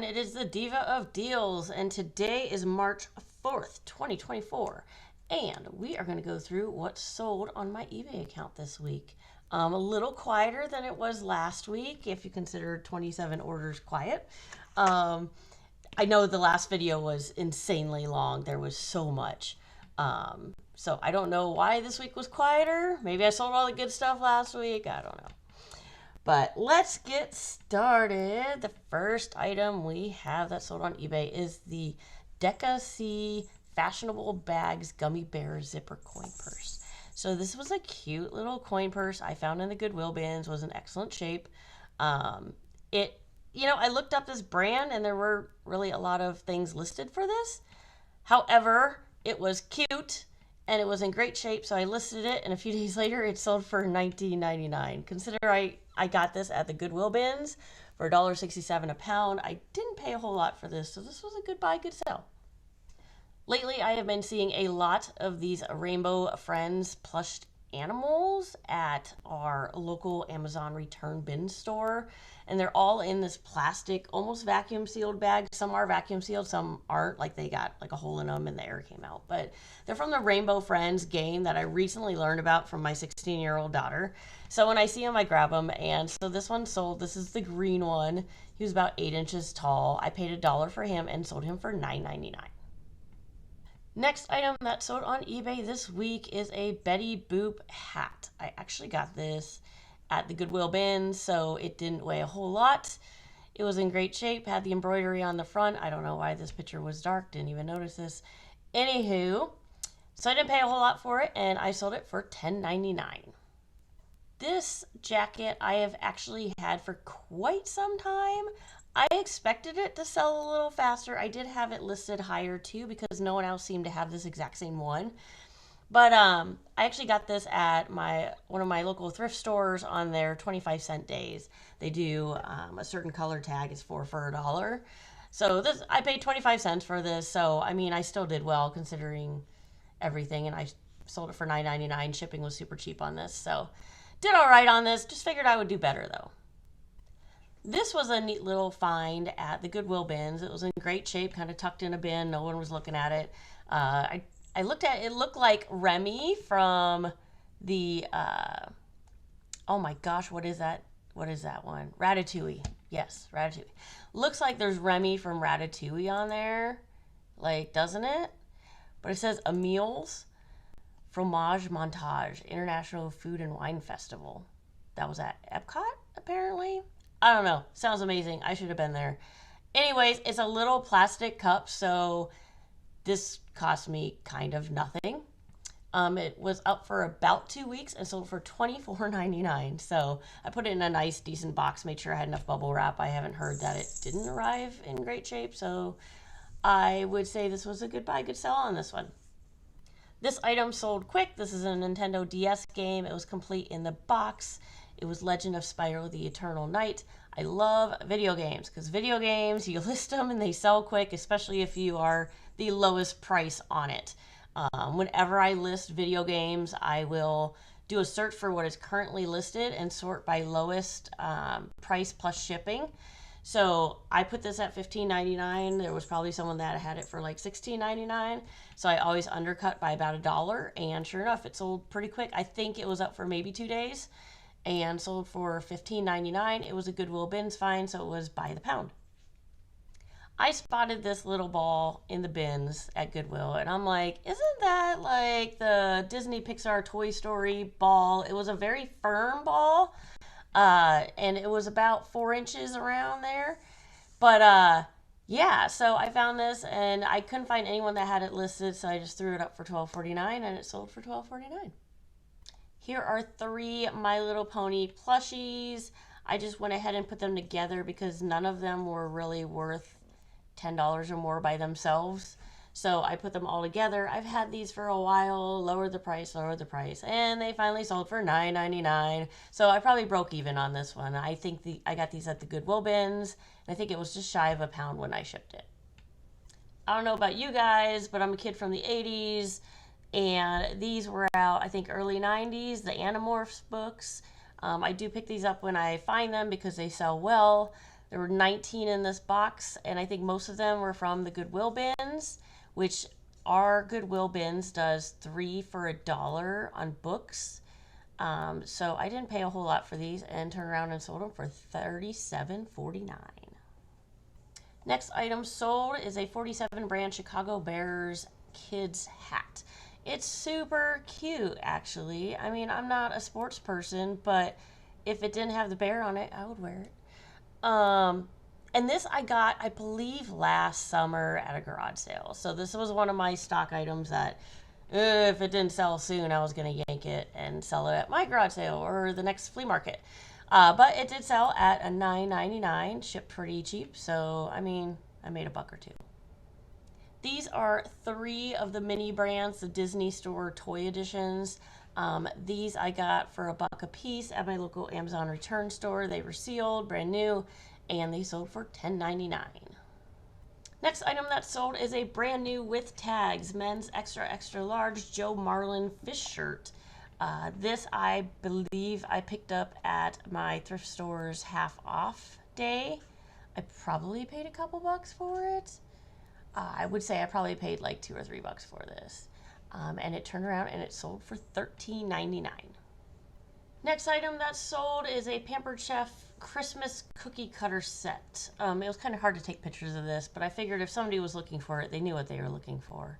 It is the Diva of Deals, and today is March 4th, 2024. And we are going to go through what sold on my eBay account this week. A little quieter than it was last week, if you consider 27 orders quiet. I know the last video was insanely long. There was so much. So I don't know why this week was quieter. Maybe I sold all the good stuff last week. I don't know. But let's get started. The first item we have that sold on eBay is the Deca C Fashionable Bags Gummy Bear Zipper Coin Purse. So this was a cute little coin purse I found in the Goodwill bins. Was in excellent shape. I looked up this brand and there were really a lot of things listed for this. However, it was cute and it was in great shape, so I listed it, and a few days later it sold for $19.99. Consider I got this at the Goodwill bins for $1.67 a pound. I didn't pay a whole lot for this, so this was a good buy, good sell. Lately, I have been seeing a lot of these Rainbow Friends plush animals at our local Amazon return bin store, and they're all in this plastic, almost vacuum sealed bag. Some are vacuum sealed, some aren't, like they got like a hole in them and the air came out. But they're from the Rainbow Friends game that I recently learned about from my 16-year-old daughter. So when I see them, I grab them. And so this one sold. This is the green one. He was about 8 inches tall. I paid $1 for him and sold him for $9.99. Next item that sold on eBay this week is a Betty Boop hat. I actually got this at the Goodwill bin, so it didn't weigh a whole lot. It was in great shape, had the embroidery on the front. I don't know why this picture was dark, didn't even notice this. Anywho, so I didn't pay a whole lot for it, and I sold it for $10.99. This jacket I have actually had for quite some time. I expected it to sell a little faster. I did have it listed higher too because no one else seemed to have this exact same one. But I actually got this at one of my local thrift stores on their 25-cent days. They do a certain color tag is for $1. So I paid 25 cents for this. So I mean, I still did well considering everything, and I sold it for $9.99. Shipping was super cheap on this, so did all right on this. Just figured I would do better though. This was a neat little find at the Goodwill bins. It was in great shape, kind of tucked in a bin. No one was looking at it. I looked at it. It looked like Remy from the, oh my gosh, what is that? What is that one? Ratatouille. Yes, Ratatouille. Looks like there's Remy from Ratatouille on there. Like, doesn't it? But it says Emile's Fromage Montage, International Food and Wine Festival. That was at Epcot, apparently. I don't know. Sounds amazing. I should have been there. Anyways, it's a little plastic cup, so this cost me kind of nothing. It was up for about 2 weeks and sold for $24.99. So I put it in a nice, decent box, made sure I had enough bubble wrap. I haven't heard that it didn't arrive in great shape, so I would say this was a good buy, good sell on this one. This item sold quick. This is a Nintendo DS game. It was complete in the box. It was Legend of Spyro the Eternal Night. I love video games because video games, you list them and they sell quick, especially if you are the lowest price on it. Whenever I list video games, I will do a search for what is currently listed and sort by lowest price plus shipping. So I put this at $15.99. There was probably someone that had it for like $16.99. So I always undercut by about $1. And sure enough, it sold pretty quick. I think it was up for maybe 2 days and sold for $15.99. It was a Goodwill bins find, so it was by the pound. I spotted this little ball in the bins at Goodwill, and I'm like, isn't that like the Disney Pixar Toy Story ball? It was a very firm ball, and it was about 4 inches around there. But yeah, so I found this, and I couldn't find anyone that had it listed, so I just threw it up for $12.49, and it sold for $12.49. Here are 3 My Little Pony plushies. I just went ahead and put them together because none of them were really worth $10 or more by themselves. So I put them all together. I've had these for a while, lowered the price, and they finally sold for $9.99. So I probably broke even on this one. I think I got these at the Goodwill bins, and I think it was just shy of a pound when I shipped it. I don't know about you guys, but I'm a kid from the 80s. And these were out, I think, early 90s, the Animorphs books. I do pick these up when I find them because they sell well. There were 19 in this box, and I think most of them were from the Goodwill bins, which our Goodwill bins does 3 for $1 on books. So I didn't pay a whole lot for these and turned around and sold them for $37.49. Next item sold is a 47 brand Chicago Bears kids hat. It's super cute, actually. I mean, I'm not a sports person, but if it didn't have the bear on it, I would wear it. And this I got, I believe, last summer at a garage sale. So this was one of my stock items that if it didn't sell soon, I was going to yank it and sell it at my garage sale or the next flea market. But it did sell at a $9.99, shipped pretty cheap. So, I mean, I made a buck or two. These are 3 of the mini brands, the Disney Store toy editions. These I got for a buck a piece at my local Amazon return store. They were sealed, brand new, and they sold for $10.99. Next item that sold is a brand new with tags men's extra extra large Joe Marlin fish shirt. This I believe I picked up at my thrift store's half off day. I probably paid a couple bucks for it. I would say I probably paid like $2 or $3 for this. And it turned around and it sold for $13.99. Next item that sold is a Pampered Chef Christmas cookie cutter set. It was kind of hard to take pictures of this, but I figured if somebody was looking for it, they knew what they were looking for.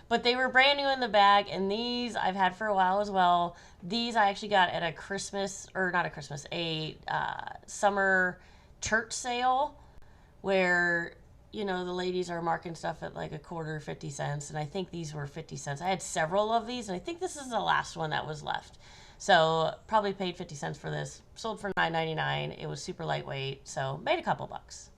But they were brand new in the bag, and these I've had for a while as well. These I actually got at a Christmas, or not a Christmas, a summer church sale where, you know, the ladies are marking stuff at like a quarter, 50 cents, and I think these were 50 cents. I had several of these, and I think this is the last one that was left. So probably paid 50 cents for this. Sold for $9.99. It was super lightweight, so made a couple bucks.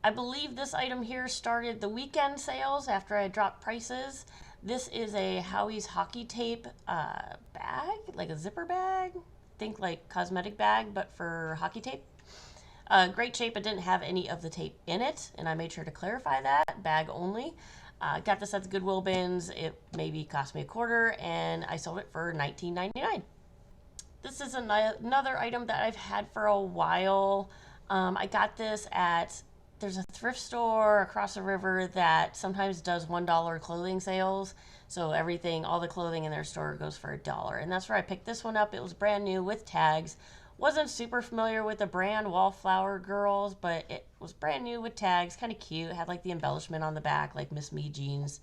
I believe this item here started the weekend sales after I dropped prices. This is a Howie's hockey tape bag, like a zipper bag. Think like cosmetic bag, but for hockey tape. Great shape. It didn't have any of the tape in it, and I made sure to clarify that. Bag only. Got this at the Goodwill bins. It maybe cost me a quarter, and I sold it for $19.99. This is another item that I've had for a while. I got this at, there's a thrift store across the river that sometimes does $1 clothing sales. So everything, all the clothing in their store goes for $1. And that's where I picked this one up. It was brand new with tags. Wasn't super familiar with the brand Wallflower Girls, but it was brand new with tags, kind of cute. Had like the embellishment on the back, like Miss Me jeans.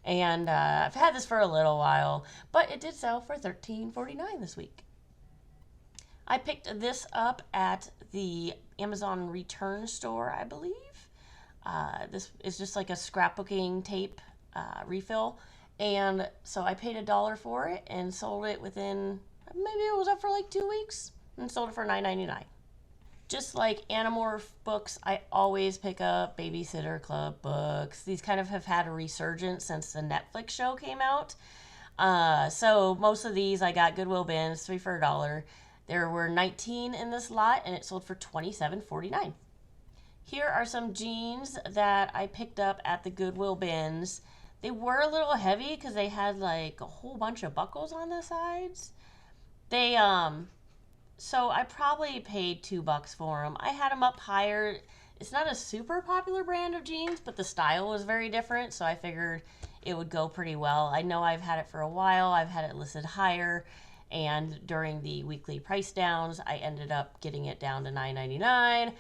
And I've had this for a little while, but it did sell for $13.49 this week. I picked this up at the Amazon return store, I believe. This is just like a scrapbooking tape refill. And so I paid $1 for it and sold it within, maybe it was up for like 2 weeks, and sold it for $9.99. Just like Animorph books, I always pick up Babysitter Club books. These kind of have had a resurgence since the Netflix show came out. So most of these I got Goodwill bins, 3 for $1. There were 19 in this lot, and it sold for $27.49. Here are some jeans that I picked up at the Goodwill bins. They were a little heavy because they had like a whole bunch of buckles on the sides. They, so I probably paid $2 for them. I had them up higher. It's not a super popular brand of jeans, but the style was very different, so I figured it would go pretty well. I know I've had it for a while. I've had it listed higher. And during the weekly price downs, I ended up getting it down to $9.99.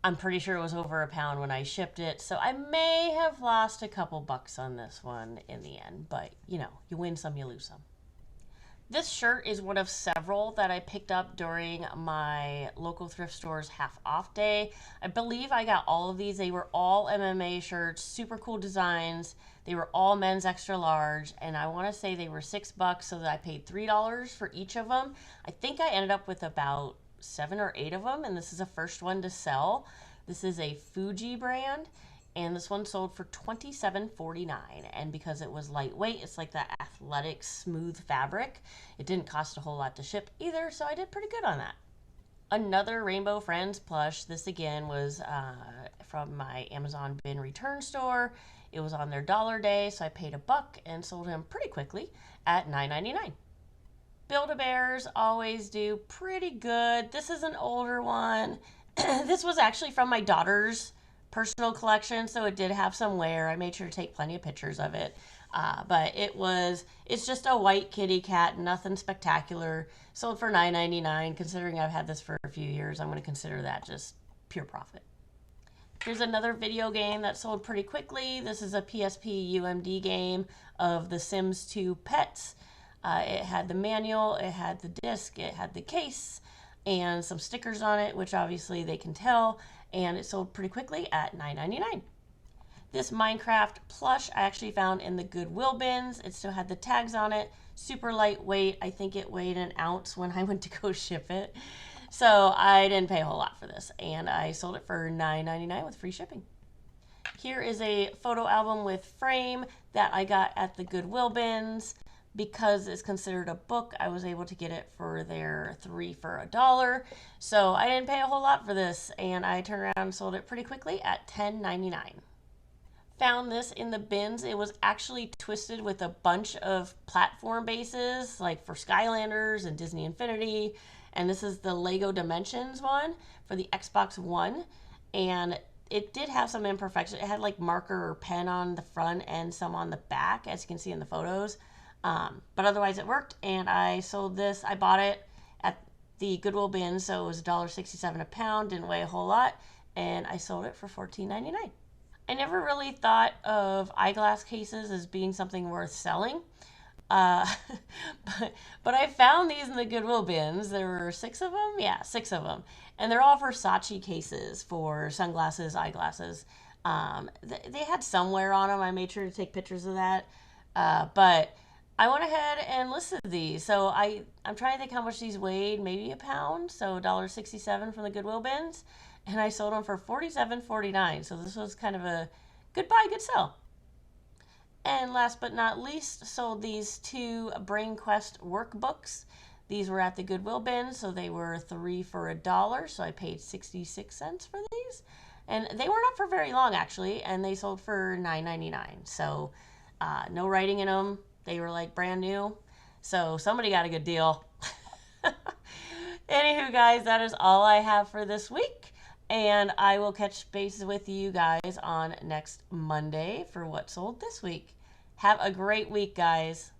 I'm pretty sure it was over a pound when I shipped it. So I may have lost a couple bucks on this one in the end. But, you know, you win some, you lose some. This shirt is one of several that I picked up during my local thrift store's half off day. I believe I got all of these. They were all MMA shirts, super cool designs. They were all men's extra large, and I want to say they were $6, so that I paid $3 for each of them. I think I ended up with about 7 or 8 of them, and this is the first one to sell. This is a Fuji brand, and this one sold for $27.49. And because it was lightweight, it's like that athletic, smooth fabric. It didn't cost a whole lot to ship either, so I did pretty good on that. Another Rainbow Friends plush. This again was from my Amazon bin return store. It was on their dollar day, so I paid $1 and sold him pretty quickly at $9.99. Build-A-Bears always do pretty good. This is an older one. This was actually from my daughter's personal collection, so it did have some wear. I made sure to take plenty of pictures of it. But it's just a white kitty cat, nothing spectacular. Sold for $9.99. Considering I've had this for a few years, I'm going to consider that just pure profit. Here's another video game that sold pretty quickly. This is a PSP UMD game of The Sims 2 Pets. It had the manual, it had the disc, it had the case, and some stickers on it, which obviously they can tell, and it sold pretty quickly at $9.99. This Minecraft plush I actually found in the Goodwill bins. It still had the tags on it, super lightweight. I think it weighed an ounce when I went to go ship it. So I didn't pay a whole lot for this, and I sold it for $9.99 with free shipping. Here is a photo album with frame that I got at the Goodwill bins. Because it's considered a book, I was able to get it for their 3 for $1. So I didn't pay a whole lot for this, and I turned around and sold it pretty quickly at $10.99. Found this in the bins. It was actually twisted with a bunch of platform bases, like for Skylanders and Disney Infinity. And this is the Lego Dimensions one for the Xbox One. And it did have some imperfections. It had like marker or pen on the front and some on the back, as you can see in the photos. But otherwise it worked, and I sold this. I bought it at the Goodwill bin, so it was $1.67 a pound, didn't weigh a whole lot, and I sold it for $14.99. I never really thought of eyeglass cases as being something worth selling, but I found these in the Goodwill bins. There were 6 of them? Yeah, 6 of them. And they're all Versace cases for sunglasses, eyeglasses. They had some wear on them. I made sure to take pictures of that, but I went ahead and listed these. So I'm trying to think how much these weighed, maybe a pound. So $1.67 from the Goodwill bins. And I sold them for $47.49. So this was kind of a good buy, good sell. And last but not least, sold these 2 Brain Quest workbooks. These were at the Goodwill bin, so they were 3 for $1. So I paid 66 cents for these. And they weren't up for very long, actually. And they sold for $9.99. So no writing in them. They were like brand new. So somebody got a good deal. Anywho, guys, that is all I have for this week. And I will catch base with you guys on next Monday for what sold this week. Have a great week, guys.